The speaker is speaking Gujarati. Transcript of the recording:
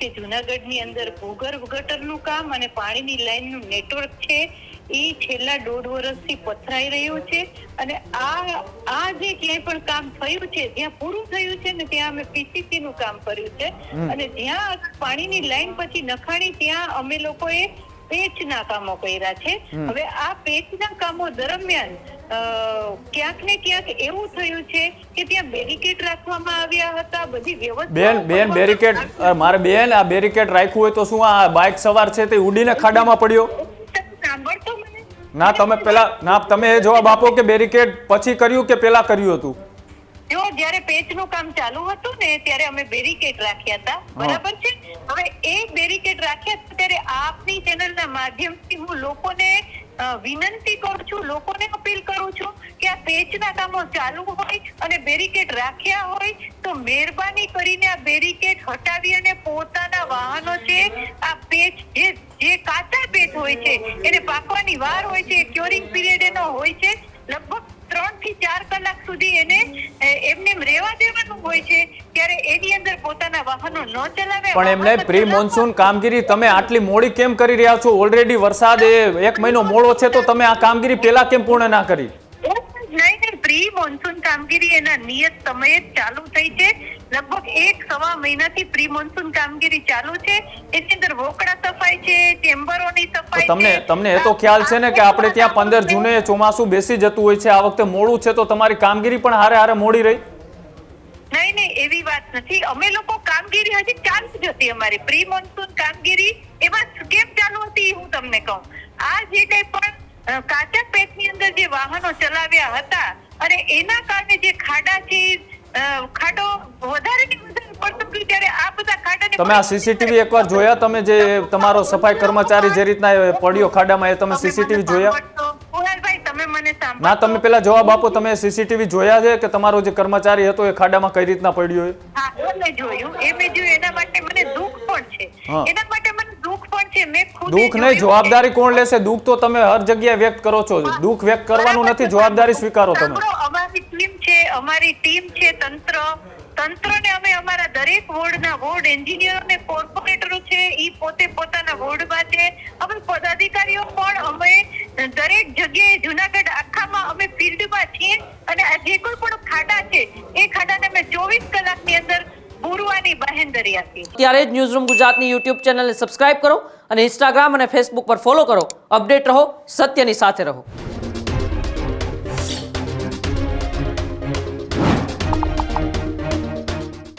કે જૂનાગઢની અંદર ભૂગર્ભ ગટરનું કામ અને પાણીની લાઈનનું નેટવર્ક છે એ છેલ્લા 1.5 વર્ષથી પથરાઈ રહ્યું છે અને આ જે ક્યાંય પણ કામ થયું છે ત્યાં પૂરું થયું છે ને ત્યાં અમે પીસીસી નું કામ કર્યું છે અને જ્યાં પાણીની લાઈન પછી નખાણી ત્યાં અમે લોકોએ પેચના કામો કર્યા છે. હવે આ પેચના કામો દરમિયાન ક્યાંક ને ક્યાંક એવું થયું છે કે ત્યાં બેરિકેડ રાખવામાં આવ્યા હતા, બધી વ્યવસ્થા. બેન બેરિકેડ મારે બેન આ બેરિકેડ રાખ્યું હોય તો શું આ બાઇક સવાર છે તે ઉડીને ખાડામાં પડ્યો? સાંભળતો મને ના તમે પેલા ના તમે એ જવાબ આપો કે બેરિકેડ પછી કર્યું કે પેલા કર્યું હતું? જો જ્યારે પેચનું કામ ચાલુ હતું ને ત્યારે અમે બેરિકેડ રાખ્યા હતા, બરાબર છે. હવે એ બેરિકેડ રાખ્યા હતા ત્યારે આપની ચેનલના માધ્યમથી હું લોકોને વિનંતી કરું છું, લોકોને અપીલ કરું છું કે આ પેચના કામો ચાલુ હોય અને બેરિકેડ રાખ્યા હોય તો મહેરબાની કરીને આ બેરિકેડ હટાવી અને પોતાના વાહનો છે આ પેચ જે કાચા પેચ હોય છે એને પાકવાની વાર હોય છે, ક્યોરિંગ પીરિયડ એનો હોય છે, લગભગ 3 થી 4 કલાક સુધી એને એમને રહેવા દેવાનું હોય છે, ત્યારે એની અંદર પોતાના વાહનો ન ચલાવે. પણ એમને પ્રી મોન્સૂન કામગીરી તમે આટલી મોડી કેમ કરી રહ્યા છો? ઓલરેડી વરસાદ 1 મહિનો મોડો છે તો તમે આ કામગીરી પેલા કેમ પૂર્ણ ના કરી? નહીં, પ્રી મોન્સૂન કામગીરી એના નિયત સમયે જ ચાલુ થઈ છે. લગભગ 1-1.5 મહિનાથી પ્રી મોન્સૂન કામગીરી ચાલુ છે. એની અંદર વોકડા સફાઈ છે, ચેમ્બરોની સફાઈ છે. તમને એ તો ખ્યાલ છે ને કે આપણે ત્યાં 15 જૂને ચોમાસું બેસી જતું હોય છે, આ વખતે મોડું છે તો તમારી કામગીરી પણ હારે મોડી રહી? નહીં, એવી વાત નથી. અમે લોકો કામગીરી હજી ચાલુ જ હતી. અમારી પ્રી મોન્સૂન કામગીરી એમાં કેમ ચાલુ હતી હું તમને કહું. આ જે કઈ પણ કાચા પેચની અંદર જે વાહનો ચલાવ્યા હતા અને એના કારણે જે ખાડા છે ખાડો વધારે ને વધારે પડતો ગયો ત્યારે આ બધા ખાડાને તમે આ સીસીટીવી એકવાર જોયા? તમે જે તમારો સફાઈ કર્મચારી જે રીતના પડ્યો ખાડામાં એ તમે સીસીટીવી જોયા? કુણાલભાઈ તમે મને સાંભળો. ના તમે પેલા જવાબ આપો, તમે સીસીટીવી જોયા છે કે તમારો જે કર્મચારી હતો એ ખાડામાં કઈ રીતના પડ્યો? હા મેં જોયું, એના માટે મને દુઃખ પણ છે. એના માટે મને દુઃખ પણ છે. મેં ખુદ દુઃખ નહીં, જવાબદારી કોણ લેશે? દુઃખ તો તમે હર જગ્યાએ વ્યક્ત કરો છો, દુઃખ વ્યક્ત કરવાનું નથી, જવાબદારી સ્વીકારો તમે. અમારી ટીમ છે તંત્રને અમે અમારા દરેક વોર્ડના વોર્ડ એન્જિનિયરોને કોર્પોરેટરો છે ઈ પોતે પોતાના વોર્ડમાં છે. અમે પદાધિકારીઓ પણ અમે દરેક જગ્યાએ જૂનાગઢ આખામાં અમે ફિલ્ડમાં છીએ અને આ જે કોઈ પણ ખાડા છે એ ખાડાને અમે 24 કલાકની અંદર પૂરવાની બાહેંધરી આપી. ત્યારે જ ન્યૂઝરૂમ ગુજરાતની યુટ્યુબ ચેનલને સબસ્ક્રાઇબ કરો અને ઇન્સ્ટાગ્રામ અને ફેસબુક પર ફોલો કરો. અપડેટ રહો, સત્યની સાથે રહો.